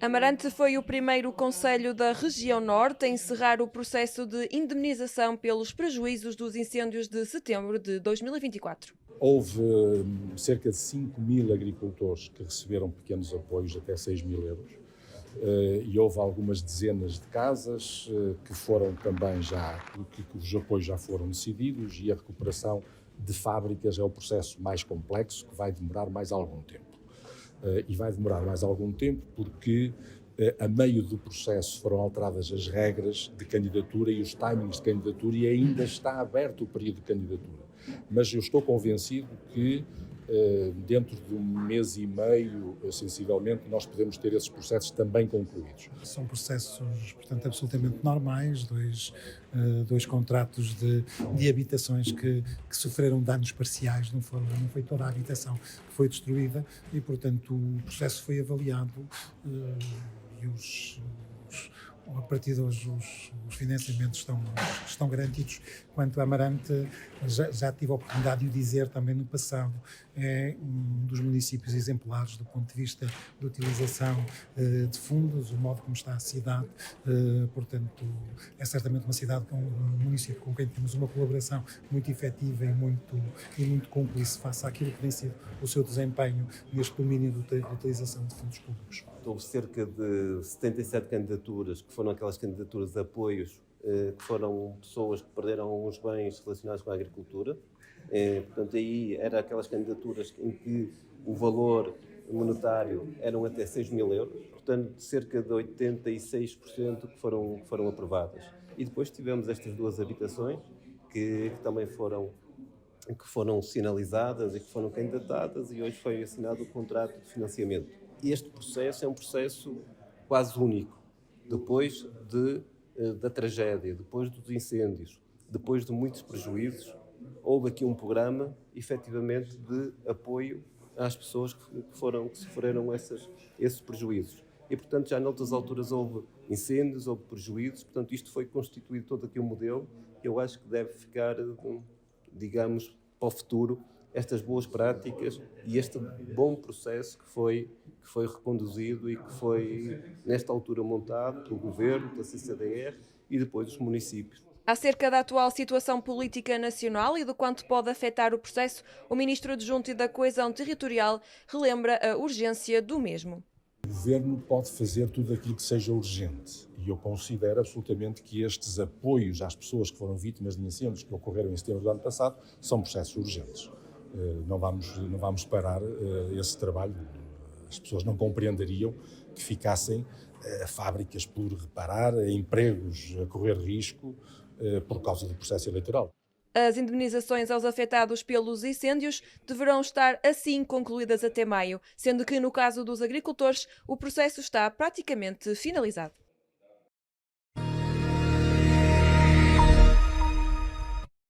Amarante foi o primeiro concelho da região norte a encerrar o processo de indemnização pelos prejuízos dos incêndios de setembro de 2024. Houve cerca de 5.000 agricultores que receberam pequenos apoios, até 6.000 euros, e houve algumas dezenas de casas que foram também que os apoios já foram decididos, e a recuperação de fábricas é o processo mais complexo, que vai demorar mais algum tempo. E vai demorar mais algum tempo porque a meio do processo foram alteradas as regras de candidatura e os timings de candidatura, e ainda está aberto o período de candidatura. Mas eu estou convencido que dentro de 1 mês e meio, sensivelmente, nós podemos ter esses processos também concluídos. São processos, portanto, absolutamente normais, dois contratos de habitações que sofreram danos parciais, não foi toda a habitação que foi destruída, e, portanto, o processo foi avaliado e a partir de hoje os financiamentos estão garantidos. Quanto a Amarante, já tive a oportunidade de o dizer também no passado, é um dos municípios exemplares do ponto de vista de utilização de fundos, o modo como está a cidade. Portanto, é certamente uma cidade, um município com quem temos uma colaboração muito efetiva e muito cúmplice face àquilo que tem sido o seu desempenho neste domínio da utilização de fundos públicos. Houve cerca de 77 candidaturas, que foram aquelas candidaturas de apoios, que foram pessoas que perderam alguns bens relacionados com a agricultura. Portanto, aí eram aquelas candidaturas em que o valor monetário eram até 6.000 euros. Portanto, cerca de 86% que foram aprovadas. E depois tivemos estas duas habitações que também foram sinalizadas e que foram candidatadas, e hoje foi assinado o contrato de financiamento. Este processo é um processo quase único. Depois da tragédia, depois dos incêndios, depois de muitos prejuízos, houve aqui um programa, efetivamente, de apoio às pessoas que sofreram esses prejuízos. E, portanto, já noutras alturas houve incêndios, houve prejuízos. Portanto, isto foi constituído todo aqui um modelo que eu acho que deve ficar, digamos, para o futuro, estas boas práticas e este bom processo que foi reconduzido e que foi, nesta altura, montado pelo Governo, pela CCDR e depois os municípios. Acerca da atual situação política nacional e do quanto pode afetar o processo, o Ministro Adjunto da Coesão Territorial relembra a urgência do mesmo. O Governo pode fazer tudo aquilo que seja urgente, e eu considero absolutamente que estes apoios às pessoas que foram vítimas de incêndios que ocorreram em setembro do ano passado são processos urgentes. Não vamos parar esse trabalho. As pessoas não compreenderiam que ficassem fábricas por reparar, empregos a correr risco por causa do processo eleitoral. As indemnizações aos afetados pelos incêndios deverão estar assim concluídas até maio, sendo que, no caso dos agricultores, o processo está praticamente finalizado.